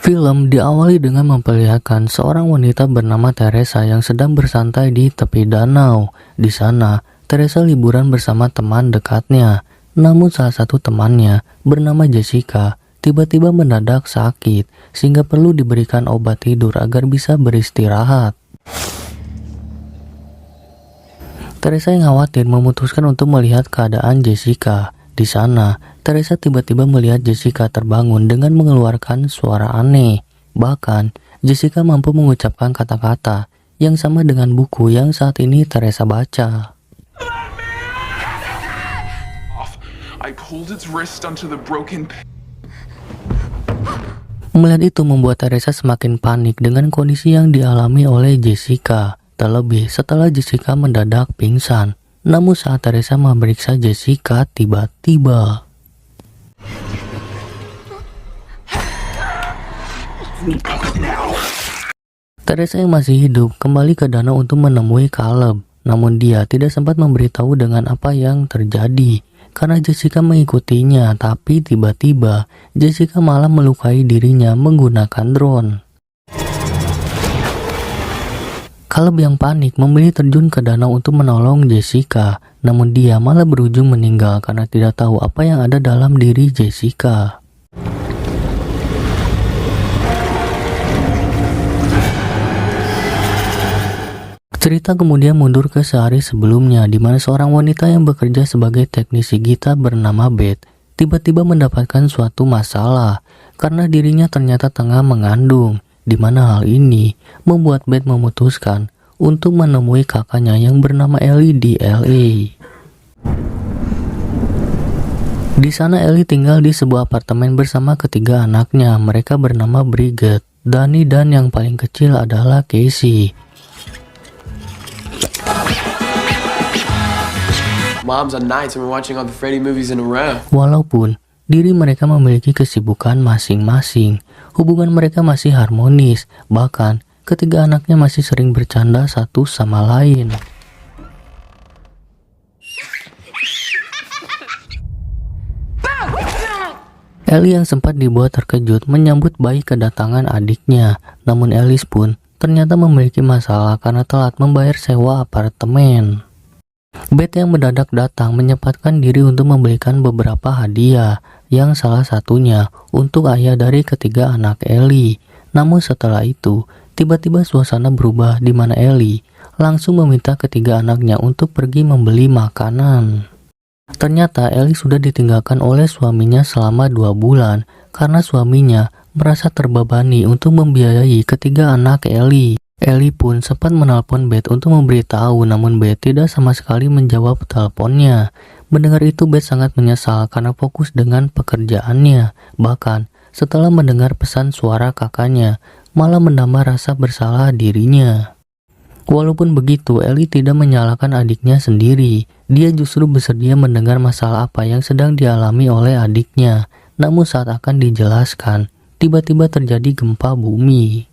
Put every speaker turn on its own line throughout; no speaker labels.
Film diawali dengan memperlihatkan seorang wanita bernama Teresa yang sedang bersantai di tepi danau. Di sana, Teresa liburan bersama teman dekatnya. Namun salah satu temannya bernama Jessica tiba-tiba mendadak sakit sehingga perlu diberikan obat tidur agar bisa beristirahat. Teresa yang khawatir memutuskan untuk melihat keadaan Jessica. Di sana, Teresa tiba-tiba melihat Jessica terbangun dengan mengeluarkan suara aneh. Bahkan, Jessica mampu mengucapkan kata-kata yang sama dengan buku yang saat ini Teresa baca. Melihat itu membuat Teresa semakin panik dengan kondisi yang dialami oleh Jessica. Terlebih setelah Jessica mendadak pingsan. Namun saat Teresa memeriksa Jessica, tiba-tiba Teresa yang masih hidup kembali ke danau untuk menemui Caleb. Namun dia tidak sempat memberitahu dengan apa yang terjadi karena Jessica mengikutinya, tapi tiba-tiba Jessica malah melukai dirinya menggunakan drone. Caleb yang panik memilih terjun ke danau untuk menolong Jessica, namun dia malah berujung meninggal karena tidak tahu apa yang ada dalam diri Jessica. Cerita kemudian mundur ke sehari sebelumnya, di mana seorang wanita yang bekerja sebagai teknisi gitar bernama Beth tiba-tiba mendapatkan suatu masalah karena dirinya ternyata tengah mengandung. Di mana hal ini membuat Beth memutuskan untuk menemui kakaknya yang bernama Ellie di LA. Di sana Ellie tinggal di sebuah apartemen bersama ketiga anaknya. Mereka bernama Bridget, Danny, dan yang paling kecil adalah Casey. Walaupun diri mereka memiliki kesibukan masing-masing, hubungan mereka masih harmonis, bahkan ketiga anaknya masih sering bercanda satu sama lain. Ellie yang sempat dibuat terkejut menyambut baik kedatangan adiknya, namun Ellie pun ternyata memiliki masalah karena telat membayar sewa apartemen. Beth yang mendadak datang menyempatkan diri untuk memberikan beberapa hadiah, yang salah satunya untuk ayah dari ketiga anak Ellie. Namun setelah itu, tiba-tiba suasana berubah di mana Ellie langsung meminta ketiga anaknya untuk pergi membeli makanan. Ternyata Ellie sudah ditinggalkan oleh suaminya selama 2 bulan karena suaminya merasa terbebani untuk membiayai ketiga anak Ellie. Ellie pun sempat menelpon Beth untuk memberitahu, namun Beth tidak sama sekali menjawab teleponnya. Mendengar itu Beth sangat menyesal karena fokus dengan pekerjaannya. Bahkan setelah mendengar pesan suara kakaknya, malah menambah rasa bersalah dirinya. Walaupun begitu, Ellie tidak menyalahkan adiknya sendiri. Dia justru bersedia mendengar masalah apa yang sedang dialami oleh adiknya. Namun saat akan dijelaskan, tiba-tiba terjadi gempa bumi.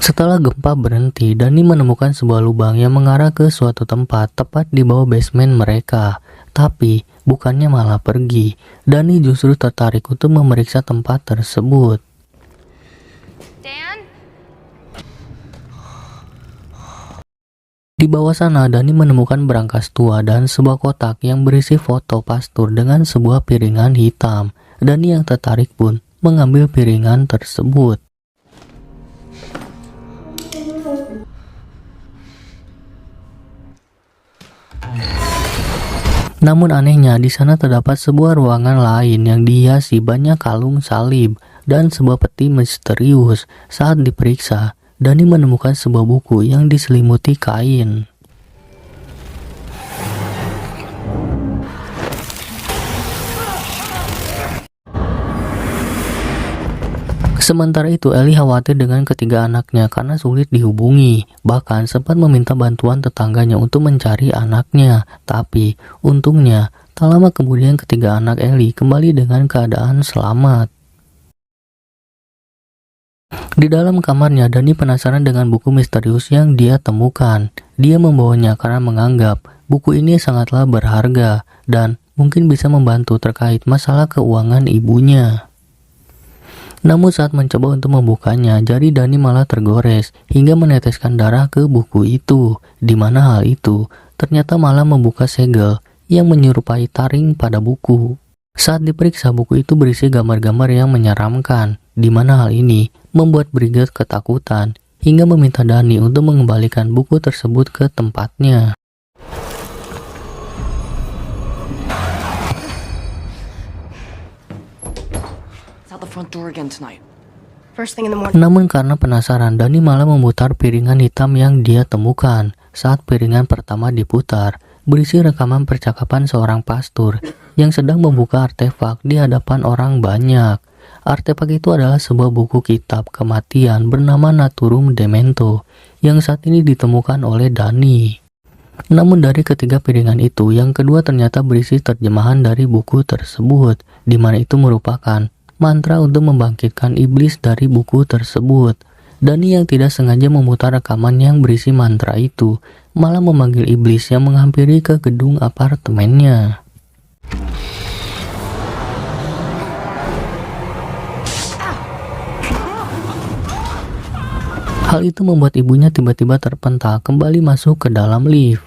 Setelah gempa berhenti, Danny menemukan sebuah lubang yang mengarah ke suatu tempat tepat di bawah basement mereka. Tapi, bukannya malah pergi. Danny justru tertarik untuk memeriksa tempat tersebut. Dan? Di bawah sana, Danny menemukan berangkas tua dan sebuah kotak yang berisi foto pastur dengan sebuah piringan hitam. Danny yang tertarik pun mengambil piringan tersebut. Namun anehnya di sana terdapat sebuah ruangan lain yang dihiasi banyak kalung salib dan sebuah peti misterius. Saat diperiksa, Danny menemukan sebuah buku yang diselimuti kain. Sementara itu, Ellie khawatir dengan ketiga anaknya karena sulit dihubungi. Bahkan sempat meminta bantuan tetangganya untuk mencari anaknya. Tapi, untungnya, tak lama kemudian ketiga anak Ellie kembali dengan keadaan selamat. Di dalam kamarnya, Dani penasaran dengan buku misterius yang dia temukan. Dia membawanya karena menganggap buku ini sangatlah berharga dan mungkin bisa membantu terkait masalah keuangan ibunya. Namun saat mencoba untuk membukanya, jari Dani malah tergores hingga meneteskan darah ke buku itu, di mana hal itu ternyata malah membuka segel yang menyerupai taring pada buku. Saat diperiksa, buku itu berisi gambar-gambar yang menyeramkan, di mana hal ini membuat Brigette ketakutan hingga meminta Dani untuk mengembalikan buku tersebut ke tempatnya. Namun karena penasaran, Dani malah memutar piringan hitam yang dia temukan. Saat piringan pertama diputar, berisi rekaman percakapan seorang pastor yang sedang membuka artefak di hadapan orang banyak. Artefak itu adalah sebuah buku kitab kematian bernama Naturum Demento yang saat ini ditemukan oleh Dani. Namun dari ketiga piringan itu, yang kedua ternyata berisi terjemahan dari buku tersebut, di mana itu merupakan mantra untuk membangkitkan iblis dari buku tersebut. Dani yang tidak sengaja memutar rekaman yang berisi mantra itu malah memanggil iblis yang menghampiri ke gedung apartemennya. Hal itu membuat ibunya tiba-tiba terpental kembali masuk ke dalam lift.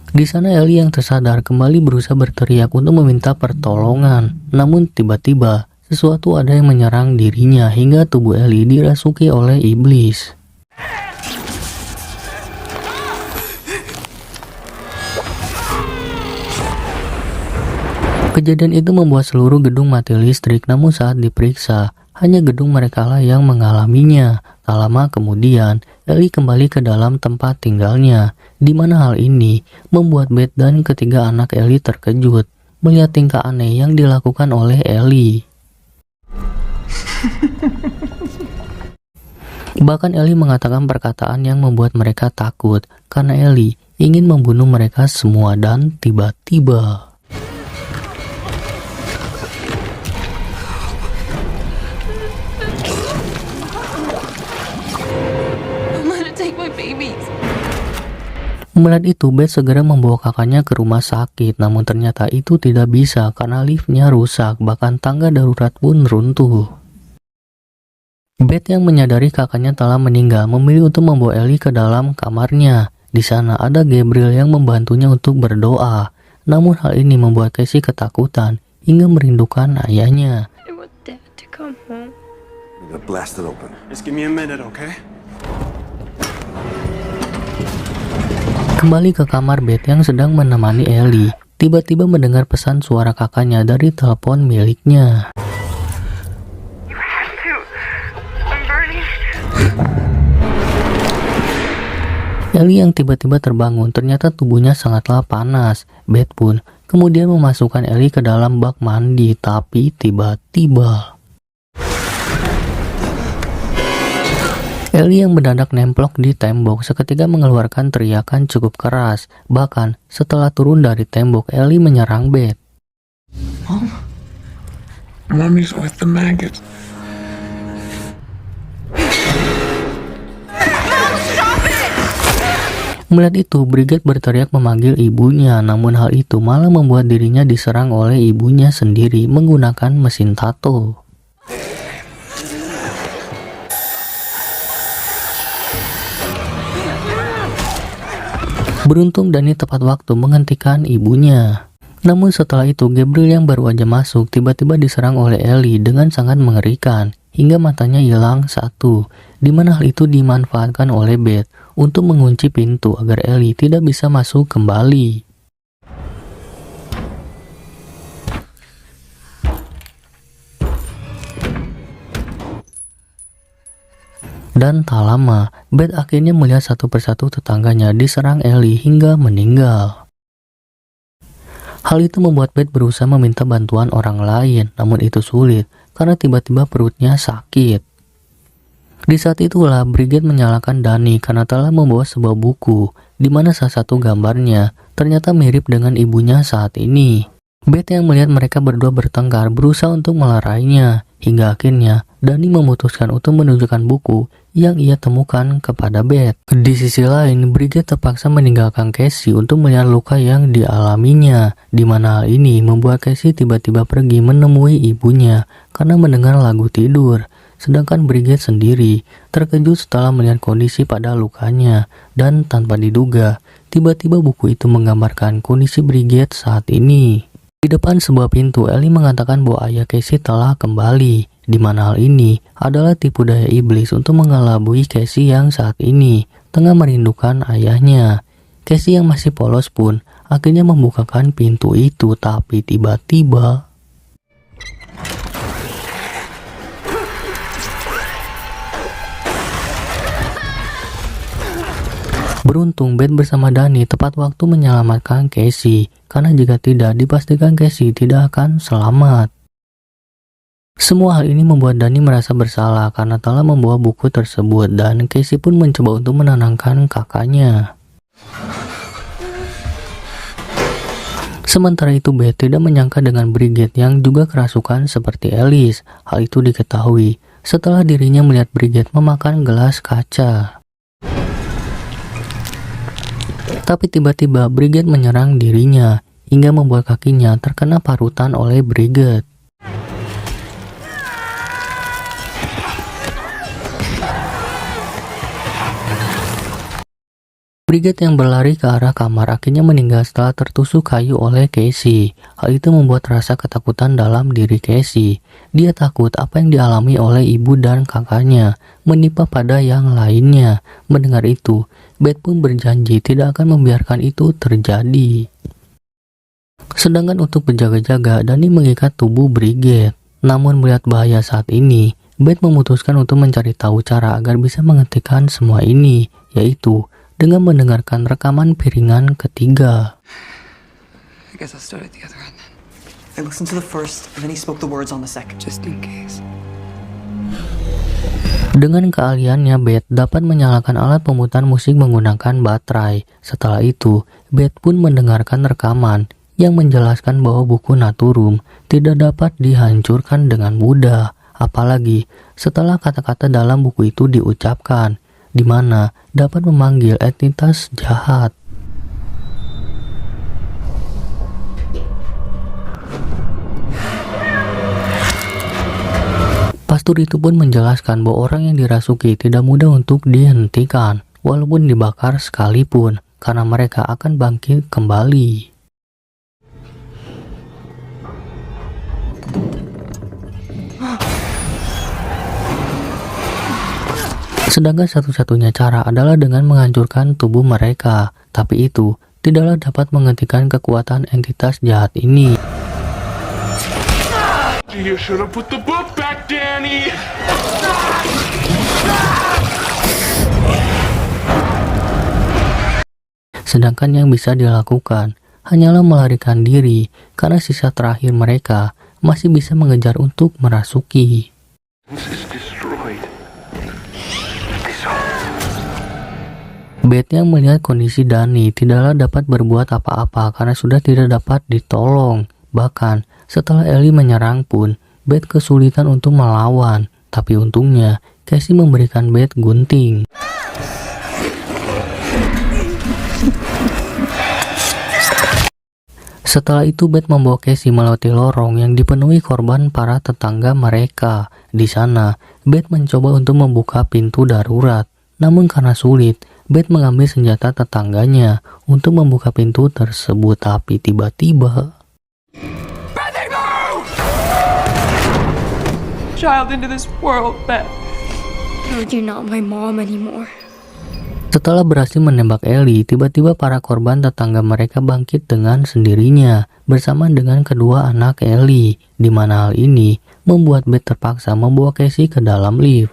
Di sana Ellie yang tersadar kembali berusaha berteriak untuk meminta pertolongan. Namun tiba-tiba sesuatu ada yang menyerang dirinya hingga tubuh Ellie dirasuki oleh iblis. Kejadian itu membuat seluruh gedung mati listrik, namun saat diperiksa, hanya gedung mereka lah yang mengalaminya. Tak lama kemudian, Ellie kembali ke dalam tempat tinggalnya, di mana hal ini membuat Beth dan ketiga anak Ellie terkejut melihat tingkah aneh yang dilakukan oleh Ellie. Bahkan Ellie mengatakan perkataan yang membuat mereka takut karena Ellie ingin membunuh mereka semua dan tiba-tiba melihat itu, Beth segera membawa kakaknya ke rumah sakit, namun ternyata itu tidak bisa karena liftnya rusak, bahkan tangga darurat pun runtuh. Beth yang menyadari kakaknya telah meninggal memilih untuk membawa Ellie ke dalam kamarnya. Di sana ada Gabriel yang membantunya untuk berdoa. Namun hal ini membuat Casey ketakutan hingga merindukan ayahnya.
I want Dad to come home.
Blast it open. Just give me a minute, okay?
Kembali ke kamar Beth yang sedang menemani Ellie, tiba-tiba mendengar pesan suara kakaknya dari telepon miliknya.
You have to. I'm burning.
Ellie yang tiba-tiba terbangun, ternyata tubuhnya sangatlah panas. Beth pun kemudian memasukkan Ellie ke dalam bak mandi, tapi tiba-tiba Ellie yang mendadak nemplok di tembok seketika mengeluarkan teriakan cukup keras. Bahkan setelah turun dari tembok, Ellie menyerang Beth.
Mommy's with the maggots.
Melihat itu, Brigette berteriak memanggil ibunya, namun hal itu malah membuat dirinya diserang oleh ibunya sendiri menggunakan mesin tato. Beruntung Dani tepat waktu menghentikan ibunya. Namun setelah itu, Gabriel yang baru aja masuk tiba-tiba diserang oleh Ellie dengan sangat mengerikan hingga matanya hilang satu, di mana hal itu dimanfaatkan oleh Beth untuk mengunci pintu agar Ellie tidak bisa masuk kembali. Dan tak lama, Beth akhirnya melihat satu persatu tetangganya diserang Ellie hingga meninggal. Hal itu membuat Beth berusaha meminta bantuan orang lain, namun itu sulit karena tiba-tiba perutnya sakit. Di saat itulah Brigette menyalahkan Dani karena telah membawa sebuah buku, di mana salah satu gambarnya ternyata mirip dengan ibunya saat ini. Beth yang melihat mereka berdua bertengkar berusaha untuk melarainya, hingga akhirnya Danny memutuskan untuk menunjukkan buku yang ia temukan kepada Beth. Di sisi lain, Bridget terpaksa meninggalkan Casey untuk melihat luka yang dialaminya, di mana hal ini membuat Casey tiba-tiba pergi menemui ibunya karena mendengar lagu tidur. Sedangkan Bridget sendiri terkejut setelah melihat kondisi pada lukanya, dan tanpa diduga, tiba-tiba buku itu menggambarkan kondisi Bridget saat ini. Di depan sebuah pintu, Ellie mengatakan bahwa ayah Casey telah kembali, di mana hal ini adalah tipu daya iblis untuk mengelabui Casey yang saat ini tengah merindukan ayahnya. Casey yang masih polos pun akhirnya membukakan pintu itu, tapi tiba-tiba beruntung Beth bersama Danny tepat waktu menyelamatkan Casey, karena jika tidak dipastikan Casey tidak akan selamat. Semua hal ini membuat Danny merasa bersalah karena telah membawa buku tersebut, dan Casey pun mencoba untuk menenangkan kakaknya. Sementara itu Beth tidak menyangka dengan Bridget yang juga kerasukan seperti Alice. Hal itu diketahui setelah dirinya melihat Bridget memakan gelas kaca. Tapi tiba-tiba Bridget menyerang dirinya hingga membuat kakinya terkena parutan oleh Bridget. Bridget yang berlari ke arah kamar akhirnya meninggal setelah tertusuk kayu oleh Casey. Hal itu membuat rasa ketakutan dalam diri Casey. Dia takut apa yang dialami oleh ibu dan kakaknya menimpa pada yang lainnya. Mendengar itu, Beth pun berjanji tidak akan membiarkan itu terjadi. Sedangkan untuk berjaga-jaga, Danny mengikat tubuh Bridget. Namun melihat bahaya saat ini, Beth memutuskan untuk mencari tahu cara agar bisa menghentikan semua ini, yaitu dengan mendengarkan rekaman piringan ketiga.
I guess I'll start at the other end then. I listened to the first, and then he spoke the words on the second, just in case.
Dengan keahliannya, Beth dapat menyalakan alat pemutar musik menggunakan baterai. Setelah itu, Beth pun mendengarkan rekaman yang menjelaskan bahwa buku Naturum tidak dapat dihancurkan dengan mudah. Apalagi setelah kata-kata dalam buku itu diucapkan, di mana dapat memanggil entitas jahat. Pastor itu pun menjelaskan bahwa orang yang dirasuki tidak mudah untuk dihentikan, walaupun dibakar sekalipun, karena mereka akan bangkit kembali. Sedangkan satu-satunya cara adalah dengan menghancurkan tubuh mereka, tapi itu tidaklah dapat menghentikan kekuatan entitas jahat ini.
You should have put the book back, Danny!
Sedangkan yang bisa dilakukan hanyalah melarikan diri, karena sisa terakhir mereka masih bisa mengejar untuk merasuki. Beth yang melihat kondisi Danny tidaklah dapat berbuat apa-apa karena sudah tidak dapat ditolong. Bahkan setelah Ellie menyerang pun, Beth kesulitan untuk melawan. Tapi untungnya, Casey memberikan Beth gunting. Setelah itu Beth membawa Casey melewati lorong yang dipenuhi korban para tetangga mereka. Di sana, Beth mencoba untuk membuka pintu darurat. Namun karena sulit, Beth mengambil senjata tetangganya untuk membuka pintu tersebut, tapi tiba-tiba
Child into this world, Beth. No, you're not my mom anymore.
setelah berhasil menembak Ellie, tiba-tiba para korban tetangga mereka bangkit dengan sendirinya bersama dengan kedua anak Ellie, di mana hal ini membuat Beth terpaksa membawa Casey ke dalam lift.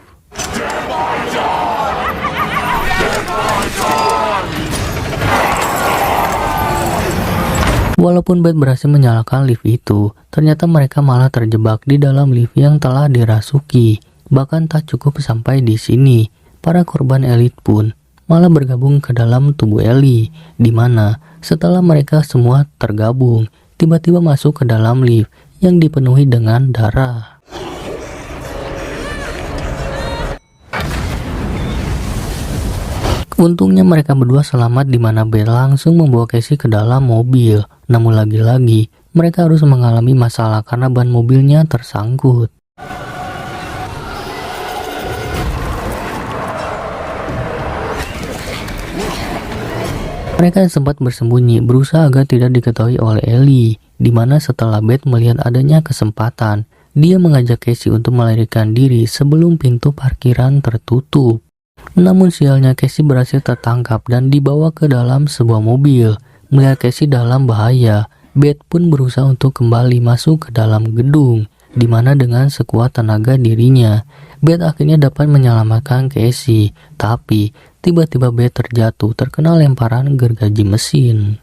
Walaupun Beth berhasil menyalakan lift itu, ternyata mereka malah terjebak di dalam lift yang telah dirasuki. Bahkan tak cukup sampai di sini, para korban Ellie pun malah bergabung ke dalam tubuh Ellie, di mana setelah mereka semua tergabung, tiba-tiba masuk ke dalam lift yang dipenuhi dengan darah. Untungnya mereka berdua selamat di mana Beth langsung membawa Casey ke dalam mobil. Namun lagi-lagi mereka harus mengalami masalah karena ban mobilnya tersangkut. Mereka sempat bersembunyi berusaha agar tidak diketahui oleh Ellie, di mana setelah Beth melihat adanya kesempatan, dia mengajak Casey untuk melarikan diri sebelum pintu parkiran tertutup. Namun sialnya Casey berhasil tertangkap dan dibawa ke dalam sebuah mobil. Melihat Casey dalam bahaya, Beth pun berusaha untuk kembali masuk ke dalam gedung, di mana dengan sekuat tenaga dirinya, Beth akhirnya dapat menyelamatkan Casey. Tapi tiba-tiba Beth terjatuh terkena lemparan gergaji mesin.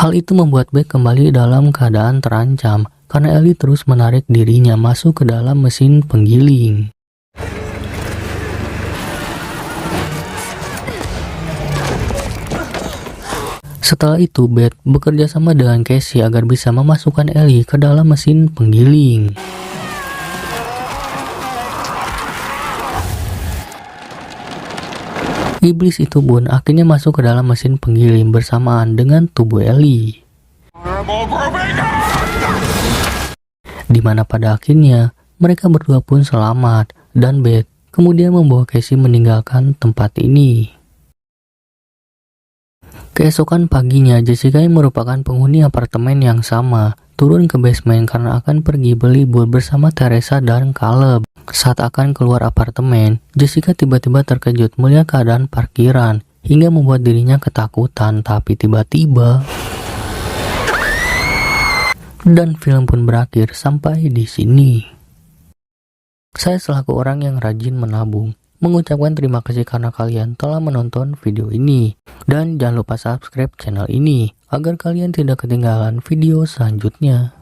Hal itu membuat Beth kembali dalam keadaan terancam karena Ellie terus menarik dirinya masuk ke dalam mesin penggiling. Setelah itu, Beth bekerja sama dengan Casey agar bisa memasukkan Ellie ke dalam mesin penggiling. Iblis itu pun akhirnya masuk ke dalam mesin penggiling bersamaan dengan tubuh Ellie. Di mana pada akhirnya mereka berdua pun selamat dan Beth kemudian membawa Casey meninggalkan tempat ini. Keesokan paginya, Jessica yang merupakan penghuni apartemen yang sama turun ke basement karena akan pergi berlibur bersama Teresa dan Caleb. Saat akan keluar apartemen, Jessica tiba-tiba terkejut melihat keadaan parkiran hingga membuat dirinya ketakutan, tapi tiba-tiba dan film pun berakhir sampai di sini. Saya selaku orang yang rajin menabung mengucapkan terima kasih karena kalian telah menonton video ini. Dan jangan lupa subscribe channel ini agar kalian tidak ketinggalan video selanjutnya.